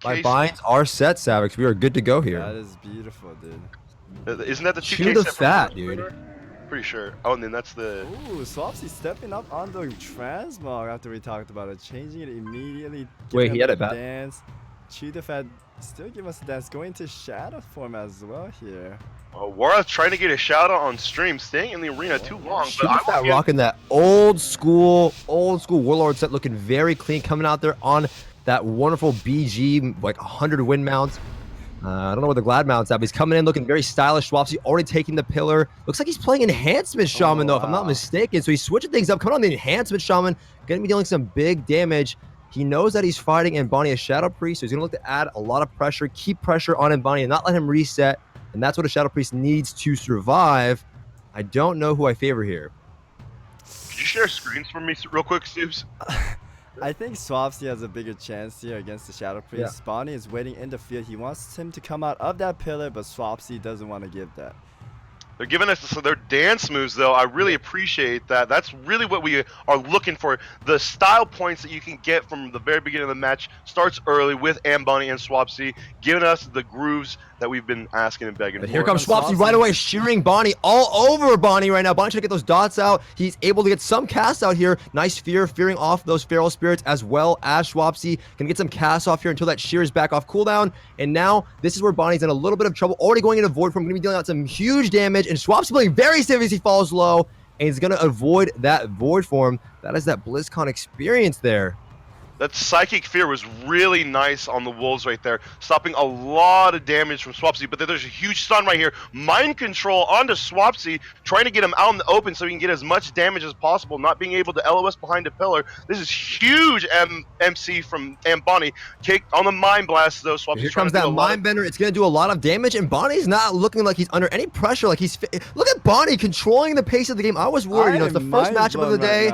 My case. binds are set, Savix. We are good to go here. That is beautiful, dude. Isn't that the 2K Chew the set for fat, first dude. order? Pretty sure. Oh, and then that's the. Ooh, Swapxy stepping up on the transmog after we talked about it, changing it immediately. Wait, he had it a back. dance. Chew the fat still give us a dance, going to shadow form as well here. Warath trying to get a shout out on stream, staying in the arena too long. Chew But the fat rocking that old school Warlord set, looking very clean, coming out there on that wonderful BG, like 100 win mounts. I don't know where the glad mount's at, but he's coming in looking very stylish. Swapxy already taking the pillar. Looks like he's playing Enhancement Shaman, though, if I'm not mistaken. So he's switching things up, coming on the Enhancement Shaman, going to be dealing some big damage. He knows that he's fighting Anboni as Shadow Priest, so he's going to look to add a lot of pressure, keep pressure on Anboni, and not let him reset. And that's what a Shadow Priest needs to survive. I don't know who I favor here. Could you share screens for me real quick, Stoops? I think Swapxy has a bigger chance here against the Shadow Priest. Bonnie is waiting in the field. He wants him to come out of that pillar, but Swapxy doesn't want to give that. They're giving us their dance moves, though. I really appreciate that. That's really what we are looking for. The style points that you can get from the very beginning of the match starts early with Anboni and Swapxy, giving us the grooves that we've been asking and begging for. Here comes Swapxy right away, shearing Bonnie all over Bonnie right now. Bonnie trying to get those dots out. He's able to get some cast out here. Nice fearing off those feral spirits, as well as Swapxy can get some cast off here until that shear is back off cooldown. And now this is where Bonnie's in a little bit of trouble. Already going into Void Form, going to be dealing out some huge damage. And Swapxy playing very safe as he falls low, and he's going to avoid that Void Form. That is that BlizzCon experience there. That Psychic Fear was really nice on the Wolves right there, stopping a lot of damage from Swapxy, but then there's a huge stun right here. Mind Control onto Swapxy, trying to get him out in the open so he can get as much damage as possible, not being able to LOS behind a pillar. This is huge MC from Anboni. Take on the Mind Blast, though. Swapsy's Here comes that Mind Bender. It's going to do a lot of damage, and Bonnie's not looking like he's under any pressure. Like look at Bonnie controlling the pace of the game. I was worried. You know, it's the first matchup of the day.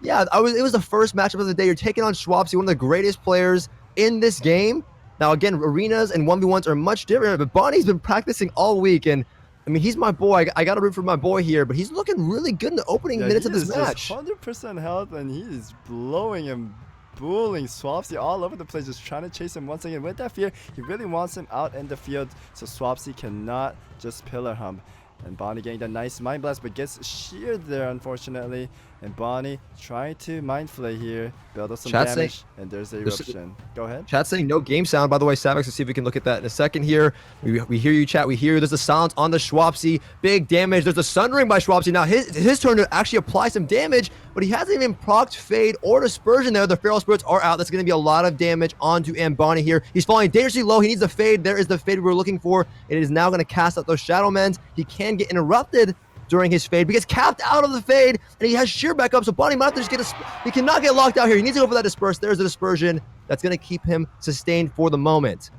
Yeah, it was the first matchup of the day. You're taking on Swapxy, one of the greatest players in this game. Now, again, arenas and 1v1s are much different, but Bonnie's been practicing all week, and I mean, he's my boy. I got to root for my boy here, but he's looking really good in the opening minutes of this match. 100% health, and he's blowing and bullying Swapxy all over the place, just trying to chase him once again. With that fear, he really wants him out in the field, so Swapxy cannot just pillar hump. And Bonnie getting that nice Mind Blast, but gets sheared there, unfortunately. And Bonnie trying to Mind Flay here, build up some damage, and there's a eruption. Go ahead. Chat saying no game sound, by the way, Savix. Let's see if we can look at that in a second here. We hear you, chat. We hear you. There's a silence on the Swapxy. Big damage. There's a Sundering by Swapxy. Now, his turn to actually apply some damage, but he hasn't even procced Fade or Dispersion there. The Feral Spirits are out. That's going to be a lot of damage onto Anboni here. He's falling dangerously low. He needs a Fade. There is the Fade we're looking for. It is now going to cast out those Shadow Mends. He can get interrupted during his fade, but gets capped out of the fade, and he has sheer back up, so Bonnie might have to just get he cannot get locked out here. He needs to go for that disperse. There's a dispersion that's going to keep him sustained for the moment.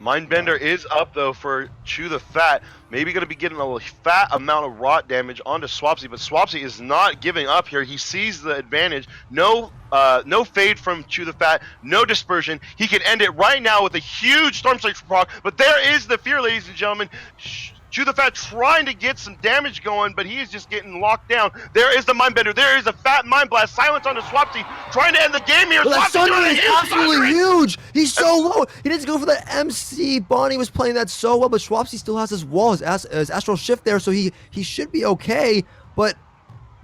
Mindbender is up, though, for Chew the Fat. Maybe going to be getting a fat amount of rot damage onto Swapxy, but Swapxy is not giving up here. He sees the advantage. No fade from Chew the Fat, no dispersion. He can end it right now with a huge Storm Strike proc, but there is the fear, ladies and gentlemen. Chew the Fat trying to get some damage going, but he is just getting locked down. There is the Mindbender. There is a fat Mind Blast. Silence on the Swapxy, trying to end the game here. That Sundering is absolutely huge. He's so low. He needs to go for that MC. Bonnie was playing that so well, but Swapxy still has his wall, his Astral Shift there, so he should be okay. But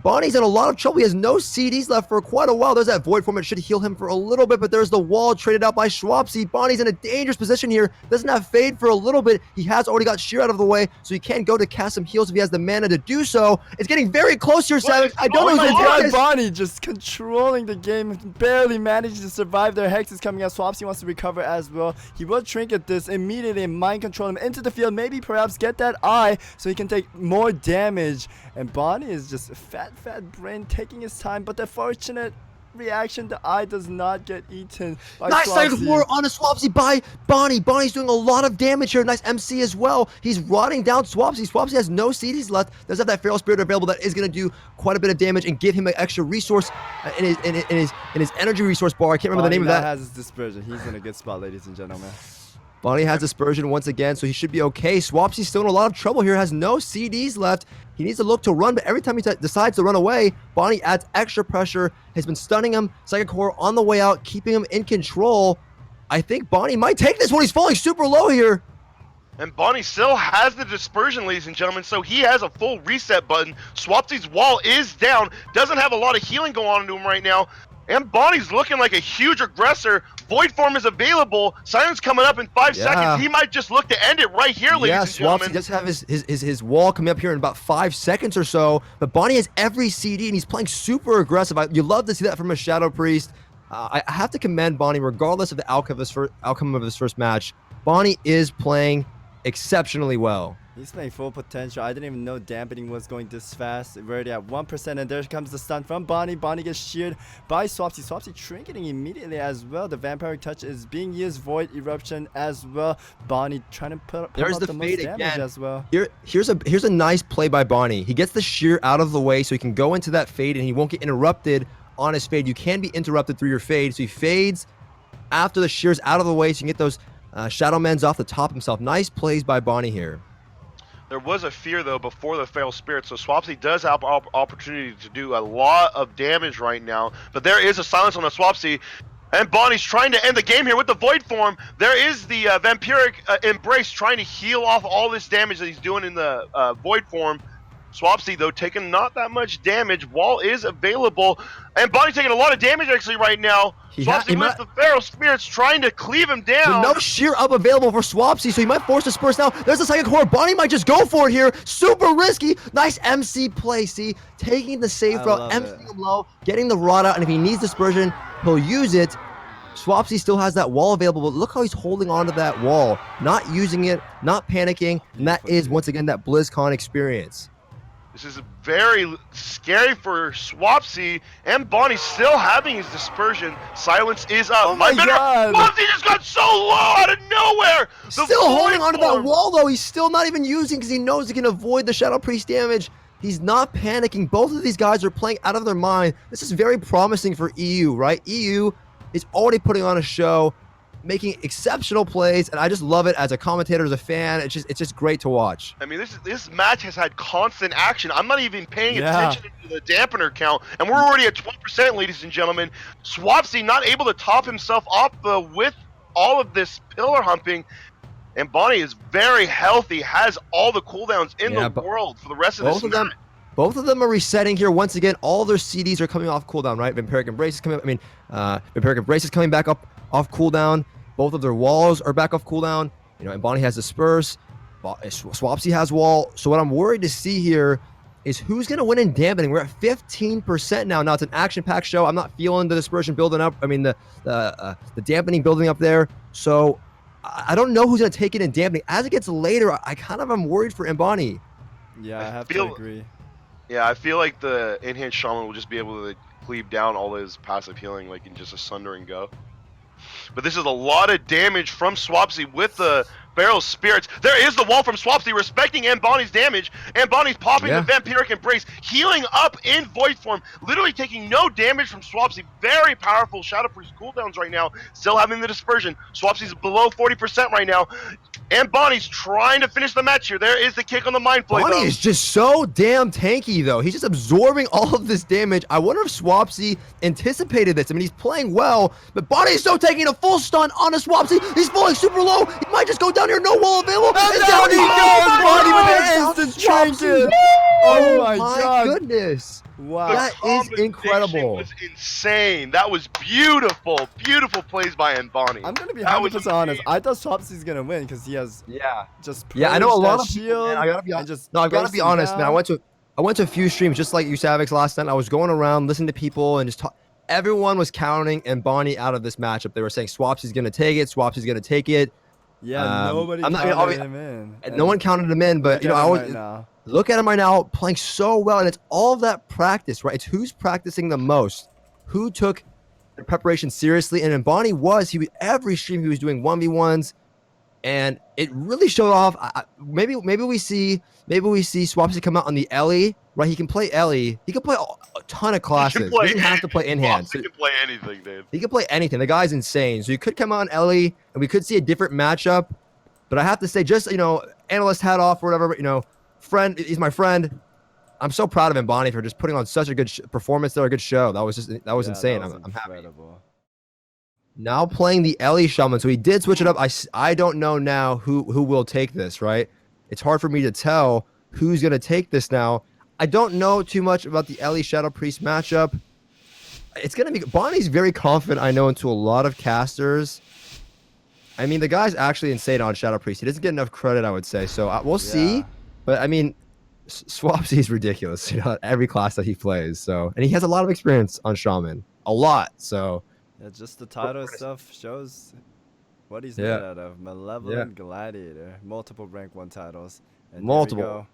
Bonnie's in a lot of trouble. He has no CDs left for quite a while. There's that Void Form. It should heal him for a little bit, but there's the wall traded out by Swapxy. Bonnie's in a dangerous position here. Doesn't have Fade for a little bit. He has already got Sheer out of the way, so he can go to cast some heals if he has the mana to do so. It's getting very close here, Savix. I don't know who's Bonnie just controlling the game, barely managing to survive there. Hex is coming out. Swapxy wants to recover as well. He will trinket this immediately and mind control him into the field. Maybe perhaps get that eye so he can take more damage. And Bonnie is just fat brain taking his time, but the fortunate reaction, the eye does not get eaten by nice side Swapxy. war on a Swapxy by Bonnie. Bonnie's doing a lot of damage here. Nice MC as well. He's rotting down Swapxy. Swapxy has no CDs left. Does have that Feral Spirit available that is going to do quite a bit of damage and give him an extra resource in his energy resource bar. I can't remember the name of that. Has his dispersion. He's in a good spot, ladies and gentlemen. Bonnie has dispersion once again, so he should be okay. Swapsy's still in a lot of trouble here, has no CDs left. He needs to look to run, but every time he decides to run away, Bonnie adds extra pressure, has been stunning him. Psychic Core on the way out, keeping him in control. I think Bonnie might take this one. He's falling super low here. And Bonnie still has the dispersion, ladies and gentlemen, so he has a full reset button. Swapxy's wall is down, doesn't have a lot of healing going on into him right now. And Bonnie's looking like a huge aggressor. Void form is available. Silence coming up in 5 seconds. He might just look to end it right here, ladies and gentlemen. Swapxy does have his wall coming up here in about 5 seconds or so. But Bonnie has every CD, and he's playing super aggressive. You love to see that from a Shadow Priest. I have to commend Bonnie, regardless of the outcome of this first match. Bonnie is playing exceptionally well. He's playing full potential. I didn't even know dampening was going this fast. We're already at 1%, and there comes the stun from Bonnie. Bonnie gets sheared by Swapxy. Swapxy trinketing immediately as well. The vampiric touch is being used. Void eruption as well. Bonnie trying to put up the most damage again as well. Here's a nice play by Bonnie. He gets the shear out of the way so he can go into that fade, and he won't get interrupted on his fade. You can be interrupted through your fade, so he fades after the shear's out of the way so you can get those Shadow Men's off the top himself. Nice plays by Bonnie here. There was a fear, though, before the Feral Spirit, so Swapxy does have opportunity to do a lot of damage right now, but there is a silence on the Swapxy, and Bonnie's trying to end the game here with the Void Form. There is the Vampiric Embrace trying to heal off all this damage that he's doing in the Void Form. Swapxy, though, taking not that much damage. Wall is available, and Bonnie taking a lot of damage actually right now. Swapxy with the Feral Spirits trying to cleave him down. But no shear up available for Swapxy, so he might force the Spurs now. There's the second core. Bonnie might just go for it here. Super risky. Nice MC play, see? Taking the safe route, MCing him low, getting the rod out, and if he needs dispersion, he'll use it. Swapxy still has that wall available, but look how he's holding on to that wall. Not using it, not panicking, and that is, once again, that BlizzCon experience. This is very scary for Swapxy, and Bonnie still having his dispersion. Silence is up. Oh my God! Swapxy just got so low out of nowhere. Still holding onto that wall, though. He's still not even using because he knows he can avoid the Shadow Priest damage. He's not panicking. Both of these guys are playing out of their mind. This is very promising for EU, right? EU is already putting on a show, making exceptional plays, and I just love it as a commentator, as a fan. It's just great to watch. I mean, this match has had constant action. I'm not even paying attention to the dampener count, and we're already at 12%, ladies and gentlemen. Swapxy not able to top himself off with all of this pillar humping, and Bonnie is very healthy, has all the cooldowns in the world for the rest of this match. Both of them are resetting here. Once again, all their CDs are coming off cooldown, right? Vampiric Embrace is coming. Vampiric Embrace is coming back up off cooldown. Both of their walls are back off cooldown. You know, and Bonnie has the Spurs. Swapxy has wall. So what I'm worried to see here is who's going to win in dampening. We're at 15% now. Now it's an action-packed show. I'm not feeling the dispersion building up. I mean, the dampening building up there. So I don't know who's going to take it in dampening. As it gets later, I kind of am worried for Anboni. Yeah, I have to agree. Yeah, I feel like the Enhanced Shaman will just be able to cleave down all his passive healing like in just a Sunder and go. But this is a lot of damage from Swapxy with the Feral Spirits. There is the wall from Swapxy respecting Anboni's damage. Anboni's popping the Vampiric Embrace, healing up in Void Form, literally taking no damage from Swapxy. Very powerful Shadow Priest cooldowns right now, still having the dispersion. Swapsy's below 40% right now. And Bonnie's trying to finish the match here. There is the kick on the Mind Flay. Bonnie is just so damn tanky, though. He's just absorbing all of this damage. I wonder if Swapxy anticipated this. I mean, he's playing well, but Bonnie's so taking a full stun on a Swapxy. He's falling super low. He might just go down here. No wall available. And down he goes! Bonnie with an instant trinket. Oh my God. Goodness. Wow. That is incredible. Was insane. That was beautiful, beautiful plays by Anboni. I'm gonna be 100% honest. I thought Swapxy's gonna win because he has just I know a lot of shield. Man, I gotta be honest. No, I've gotta be honest, man. I went to a few streams just like you, Savix, last night. I was going around listening to people and just everyone was counting Anboni out of this matchup. They were saying Swapsy's gonna take it. Swapsy's gonna take it. Yeah, nobody counted him in. No one counted him in, but you know, I always look at him right now playing so well, and it's all of that practice, right? It's who's practicing the most, who took the preparation seriously, and Anboni every stream he was doing 1v1s, and it really showed off. Maybe we see Swapxy come out on the Ellie, right? He can play Ellie. He can play a ton of classes. He doesn't have to play Enhanced. He can play anything, Dave. He can play anything. The guy's insane. So you could come out on Ellie, and we could see a different matchup. But I have to say, just, you know, analyst hat off or whatever, but, you know, he's my friend. I'm so proud of Anboni for just putting on such a good performance there, a good show. That was insane. I'm happy. Now playing the Ellie Shaman. So he did switch it up. I don't know now who will take this, right? It's hard for me to tell who's going to take this now. I don't know too much about the Ellie Shadow Priest matchup. It's going to be... Bonnie's very confident, I know, into a lot of casters. I mean, the guy's actually insane on Shadow Priest. He doesn't get enough credit, I would say. So we'll see. But, I mean, Swapxy is ridiculous, you know, every class that he plays. So, and he has a lot of experience on Shaman. A lot, so... Yeah, just the title itself shows what he's made out of. Malevolent Gladiator. Multiple rank 1 titles. And multiple.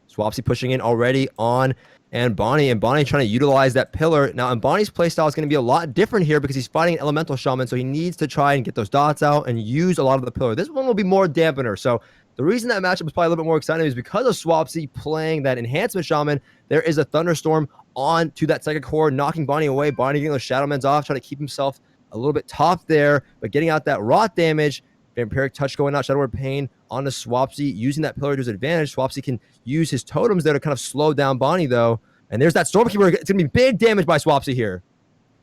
Swapxy pushing in already on Anboni. Anboni trying to utilize that pillar. Now, Anboni's playstyle is going to be a lot different here because he's fighting an elemental shaman, so he needs to try and get those dots out and use a lot of the pillar. This one will be more dampener. So the reason that matchup is probably a little bit more exciting is because of Swapxy playing that enhancement shaman. There is a thunderstorm on to that second core, knocking Bonnie away. Bonnie getting those Shadowmans off, trying to keep himself a little bit top there, but getting out that rot damage. Vampiric Touch going out, Shadow Word Pain onto Swapxy, using that pillar to his advantage. Swapxy can use his totems there to kind of slow down Bonnie, though. And there's that Stormkeeper. It's going to be big damage by Swapxy here.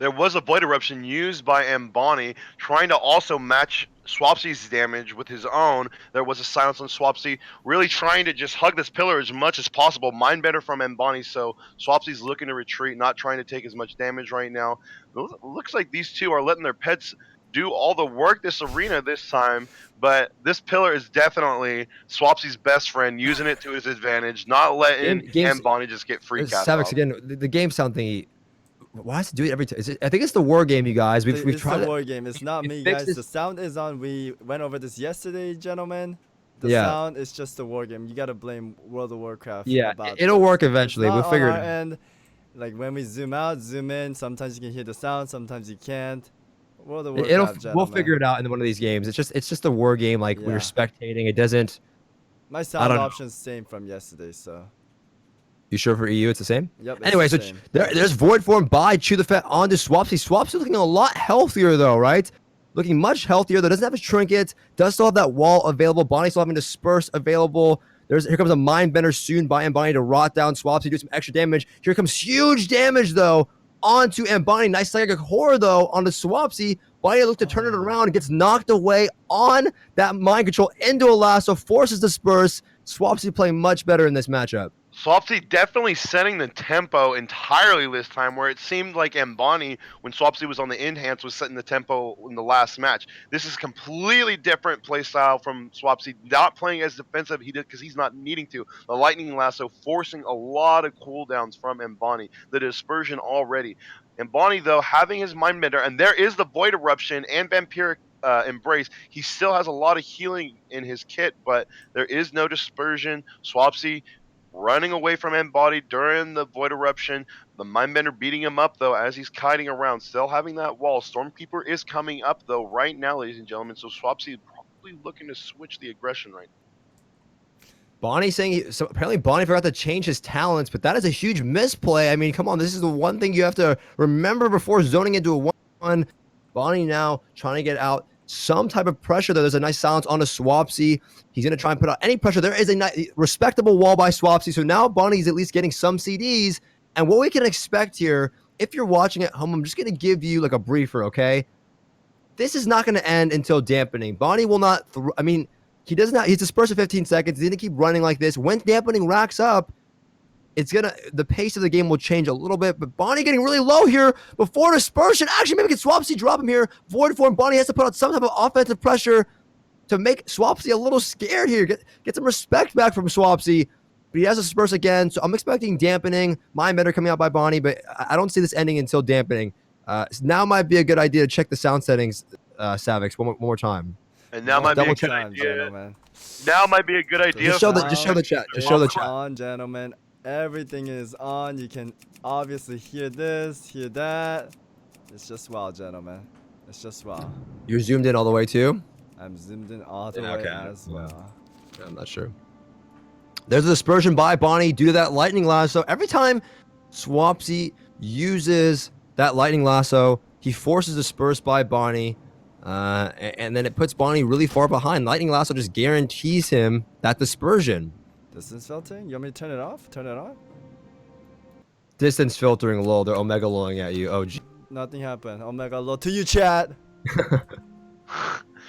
There was a Void Eruption used by Anboni, trying to also match Swapsy's damage with his own. There was a silence on Swapxy, really trying to just hug this pillar as much as possible. Mindbender from Anboni, so Swapsy's looking to retreat, not trying to take as much damage right now. It looks like these two are letting their pets do all the work this arena this time, but this pillar is definitely Swapsy's best friend, using it to his advantage, not letting Anboni just get free cast Savix off. again, the game sound thingy. Why does it do it every time? I think it's the war game, you guys. We've tried the war game. It's not me, guys. The sound is on. We went over this yesterday, gentlemen. The sound is just the war game. You gotta blame World of Warcraft. Yeah, it'll work eventually. We'll figure it out. And like when we zoom out, zoom in, sometimes you can hear the sound, sometimes you can't. World of Warcraft, we'll figure it out in one of these games. It's just a war game. Like we're spectating. It doesn't. My sound option's same from yesterday, so. You sure for EU it's the same? Yep. Anyway, so there's Void Form by Chew the Fat onto Swapxy. Swapxy looking a lot healthier though, right? Looking much healthier though. Doesn't have his trinket. Does still have that wall available. Bonnie still having Disperse available. Here comes a Mindbender soon by Anboni to rot down Swapxy, do some extra damage. Here comes huge damage though onto Anboni. Nice psychic horror though onto Swapxy. Bonnie looks to turn it around and gets knocked away on that mind control into a lasso, forces Disperse. Swapxy playing much better in this matchup. Swapxy definitely setting the tempo entirely this time, where it seemed like Anboni, when Swapxy was on the enhance, was setting the tempo in the last match. This is completely different playstyle from Swapxy, not playing as defensive he did because he's not needing to. The Lightning Lasso forcing a lot of cooldowns from Anboni, the Dispersion already. Anboni, though, having his Mindbender, and there is the Void Eruption and Vampiric Embrace, he still has a lot of healing in his kit, but there is no Dispersion. Swapxy running away from Anboni during the Void Eruption. The Mindbender beating him up, though, as he's kiting around, still having that wall. Stormkeeper is coming up, though, right now, ladies and gentlemen, so Swapxy is probably looking to switch the aggression right now. Bonnie saying, so apparently Bonnie forgot to change his talents, but that is a huge misplay. I mean, come on, this is the one thing you have to remember before zoning into a 1-1. Bonnie now trying to get out some type of pressure. There's a nice silence on a Swapxy. He's going to try and put out any pressure. There is a nice, respectable wall by Swapxy. So now Bonnie's at least getting some CDs. And what we can expect here, if you're watching at home, I'm just going to give you like a briefer, okay? This is not going to end until dampening. Bonnie will not, I mean, he does not, he's dispersed for 15 seconds. He's going to keep running like this. When dampening racks up, the pace of the game will change a little bit, but Bonnie getting really low here before dispersion. Actually, maybe we can Swapxy drop him here. Void Form, Bonnie has to put out some type of offensive pressure to make Swapxy a little scared here. Get some respect back from Swapxy, but he has to disperse again, so I'm expecting dampening. Mindbender coming out by Bonnie, but I don't see this ending until dampening. Now might be a good idea to check the sound settings, Savix, one more time. And now might be a good idea. Now might be a good idea. Just show the chat. Just show the chat. On, gentlemen. Everything is on. You can obviously hear this, hear that. It's just wow, gentlemen. It's just wow. You're zoomed in all the way too? I'm zoomed in all the way as well. Yeah, I'm not sure. There's a dispersion by Bonnie due to that lightning lasso. Every time Swapxy uses that lightning lasso, he forces disperse by Bonnie. And then it puts Bonnie really far behind. Lightning lasso just guarantees him that dispersion. Distance filtering? You want me to turn it off? Turn it on? Distance filtering, lol. They're omega lolling at you. Oh, gee. Nothing happened. Omega lol to you, chat.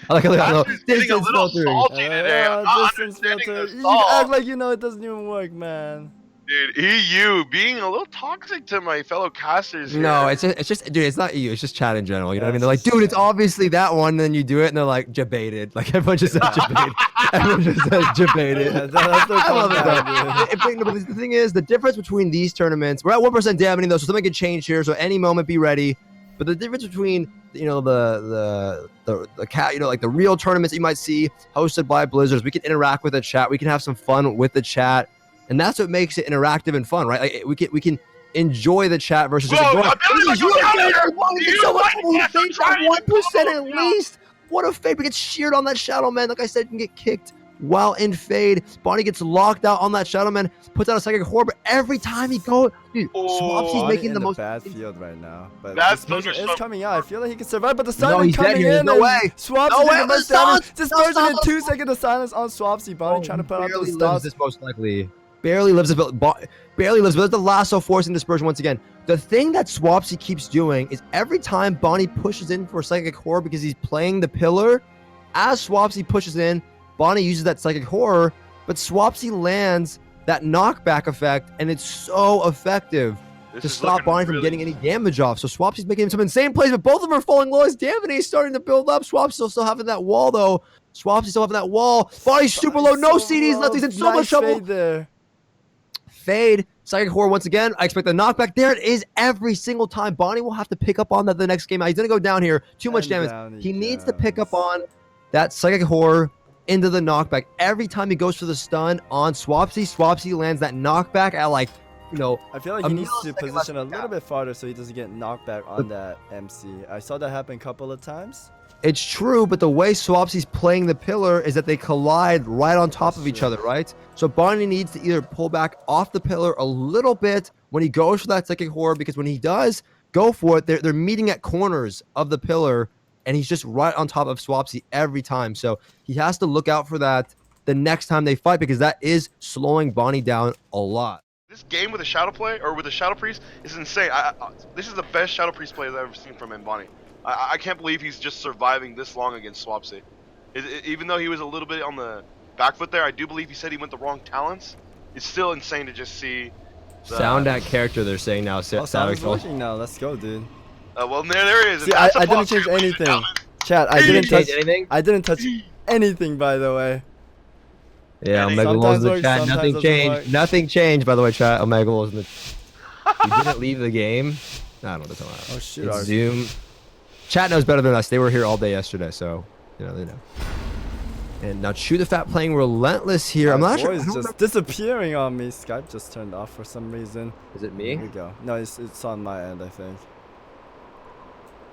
I like how Caster's getting a distance little filtering. salty today. I'm not Distance understanding filter. the You act salt. like you know it doesn't even work, man. Dude, EU being a little toxic to my fellow casters here. No, it's just, dude, it's not you. It's just chat in general. You know what I Yeah, mean? it's They're like, just dude, it's chat. obviously that one. And then you do it, and they're like, debated. Like everyone just says debated. Everyone just says debated. Yeah, that's the I love it comeback, though. But the thing is, the difference between these tournaments, we're at 1% damaging though, so something can change here. So any moment, be ready. But the difference between the cat, like the real tournaments that you might see hosted by Blizzards, we can interact with the chat. We can have some fun with the chat. And that's what makes it interactive and fun, right? Like we can enjoy the chat versus just Whoa, ignoring. ability to go down here! So much You guys are trying to 1% follow at me. least. What a fade! We get sheared on that Shadow Man. Like I said, you can get kicked while in fade. Bonnie gets locked out on that Shadow Man. Puts out a psychic horror, but every time he goes, dude, Swapsy's Bonnie making in the most. bad field right now, but That Dispersion is thunderstorm- coming out. I feel like he can survive, but the No, silence he's dead coming here. in. No and way. Swapsy No doing way. the most The silence. damage. Dispersion in No, 2 seconds of silence on Swapsy. Bonnie trying to put out barely those lives stops. this most likely. Barely lives. Barely lives. But there's the lasso forcing dispersion once again. The thing that Swapsy keeps doing is every time Bonnie pushes in for psychic horror because he's playing the pillar, as Swapsy pushes in, Bonnie uses that psychic horror, but Swapsy lands that knockback effect, and it's so effective This to is stop looking Bonnie from really- getting any damage off. So Swapsy's making some insane plays, but both of them are falling low as damage. He's starting to build up. Swapsy's still having that wall, though. Swapsy's still having that wall. Bonnie's super low. No CDs left. He's in so much trouble. Fade there. Fade. Psychic horror once again. I expect the knockback. There it is every single time. Bonnie will have to pick up on that the next game. He's going to go down here. Too much And damage. down He needs to goes. pick up on that psychic horror into the knockback. Every time he goes for the stun on Swapsy, Swapsy lands that knockback at like, I feel like a he needs to millisecond left position a to little tap. bit farther so he doesn't get knocked back on that MC. I saw that happen a couple of times. It's true, but the way Swapsy's playing the pillar is that they collide right on top of each true. other, right? So Bonnie needs to either pull back off the pillar a little bit when he goes for that psychic horror, because when he does go for it, they're meeting at corners of the pillar, and he's just right on top of Swapsy every time. So he has to look out for that the next time they fight, because that is slowing Bonnie down a lot. This game with a Shadow play or with a Shadow Priest is insane. This is the best Shadow Priest play I've ever seen from Anboni. I can't believe he's just surviving this long against Swapsy. Even though he was a little bit on the back foot there, I do believe he said he went the wrong talents. It's still insane to just see. Sound at character, they're saying now. Oh, Savix sound's working now. Let's go, dude. Well, there it is. See, That's a I didn't positive change anything. talent. Chat, I He didn't didn't touch change anything? I didn't touch anything, by the way. Yeah, And Omega sometimes Wolves in the works, chat. sometimes Nothing doesn't changed. work. Nothing changed, by the way, chat. Omega Wolves in the. You didn't leave the game. I don't know what that's about. Oh shit, It's our Zoom. Chat knows better than us. They were here all day yesterday, so they know. And now Chew the Fat playing relentless here. I'm not sure. I Boy's don't just disappearing on me. Skype just turned off for some reason. Is it Here me? we go. No, it's on my end, I think.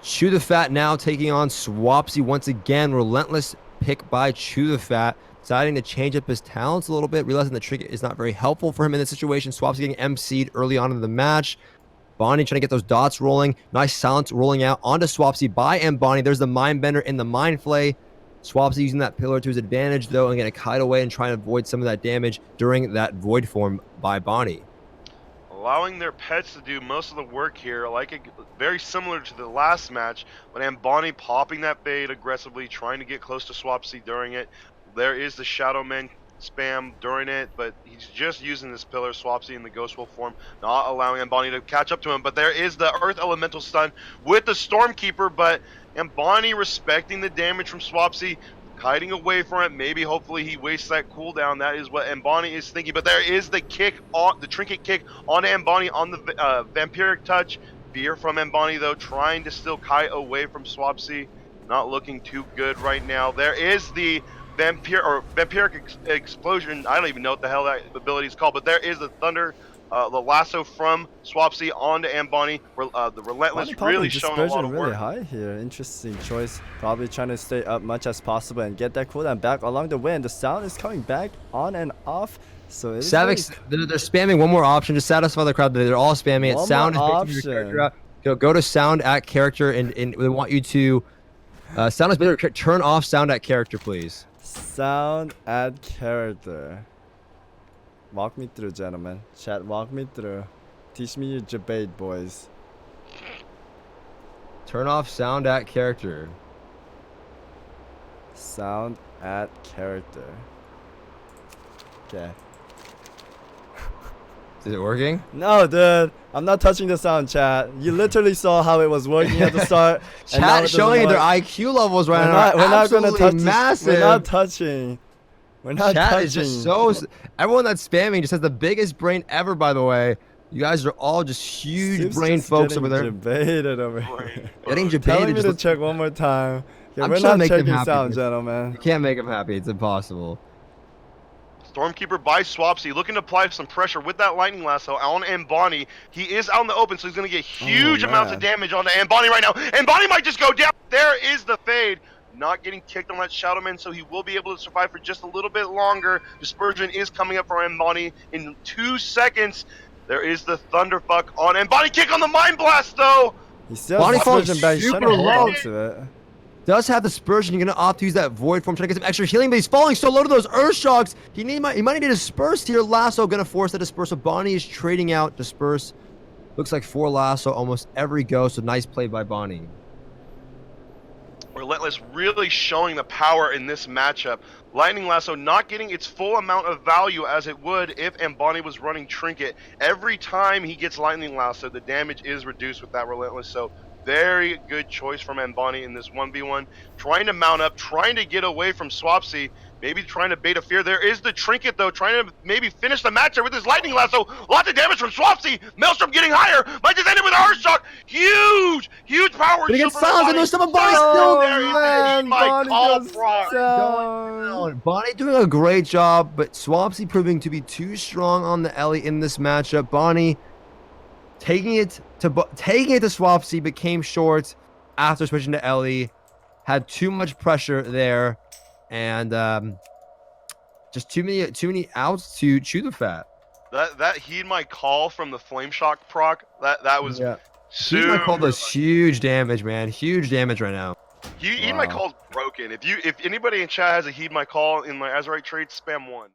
Chew the Fat now taking on Swapsy once again. Relentless pick by Chew the Fat. Deciding to change up his talents a little bit, realizing the trick is not very helpful for him in this situation. Swapsy getting MC'd early on in the match. Bonnie trying to get those dots rolling. Nice silence rolling out onto Swapsy by Anboni. There's the Mind Bender in the Mind Flay. Swapsy using that pillar to his advantage, though, and going to kite away and try to avoid some of that damage during that Void form by Bonnie. Allowing their pets to do most of the work here, very similar to the last match, when Anboni popping that bait aggressively, trying to get close to Swapsy during it. There is the Shadow Man spam during it, but he's just using this pillar, Swapsy in the Ghost Wolf form, not allowing Anboni to catch up to him. But there is the Earth Elemental stun with the Stormkeeper, but Anboni respecting the damage from Swapsy, kiting away from it. Maybe, hopefully, he wastes that cooldown. That is what Anboni is thinking. But there is the kick on the trinket kick on Anboni on the vampiric touch. Fear from Anboni though, trying to still kite away from Swapsy. Not looking too good right now. There is the vampiric explosion. I don't even know what the hell that ability is called, but there is the thunder, the lasso from Swapsy onto Anboni. The relentless Bonnie really popping showing a lot dispersion of really work. high here. Interesting choice. Probably trying to stay up much as possible and get that cooldown back along the way. And the sound is coming back on and off. So it's Savix, they're spamming one more option to satisfy the crowd. They're all spamming it. One Sound is more basically your option. character out. Go to sound at character, and they want you to sound is better. Turn off sound at character, please. sound add character. Walk me through, gentlemen. Chat, walk me through. Teach me your debate, boys. Turn off sound at character. Sound add character. Okay. Is it working? No, dude. I'm not touching the sound, chat. You literally saw how it was working at the start. And now it Chat doesn't showing their work. IQ levels right We're now. not gonna Absolutely touch this. massive. We're not touching. We're not Chat touching. is just so. Everyone that's spamming just has the biggest brain ever. By the way, you guys are all just huge Steve's brain just folks getting over there. debated over Brain here. Getting Telling debated. me Just to check one more time. Okay, I'm we're trying to not make them checking happy, sound, dude. gentlemen. You can't make them happy. It's impossible. Stormkeeper by Swapxy looking to apply some pressure with that lightning lasso on Anboni. He is out in the open, so he's going to get huge amounts of man. damage onto Anboni right now. Anboni might just go down. There is the fade. Not getting kicked on that Shadowman, so he will be able to survive for just a little bit longer. Dispersion is coming up for Anboni in 2 seconds. There is the Thunderfuck on Anboni. Kick on the Mind Blast, though. He still Bonnie has falls dispersion back. He's trying to super hold low. on to it. Does have the Dispersion. You're gonna opt to use that Void Form, trying to get some extra healing, but he's falling so low to those Earth Shocks. He might need to disperse here. Lasso gonna force the Disperse. So Bonnie is trading out Disperse. Looks like 4 Lasso almost every go. So nice play by Bonnie. Relentless really showing the power in this matchup. Lightning Lasso not getting its full amount of value as it would if Anboni was running Trinket. Every time he gets Lightning Lasso, the damage is reduced with that Relentless. So very good choice from Anboni in this 1v1. Trying to mount up, trying to get away from Swapxy. Maybe trying to bait a fear. There is the Trinket, though, trying to maybe finish the matchup with his Lightning Lasso. Lots of damage from Swapxy. Maelstrom getting higher. Might just end it with a Earth Shock. Huge power. But he gets Super silence, and Anboni. there's some of Bonnie still There is man, the my Bonnie call goes proc. down. Bonnie doing a great job, but Swapxy proving to be too strong on the Ellie in this matchup. Bonnie taking it to Swapxy, but came short after switching to Ellie. Had too much pressure there, and just too many outs to chew the fat. That heed my call from the Flame Shock proc. That was He's my call does huge damage, man. Huge damage right now. Heed my call's broken. If anybody in chat has a heed my call in my Azurite trade, spam 1.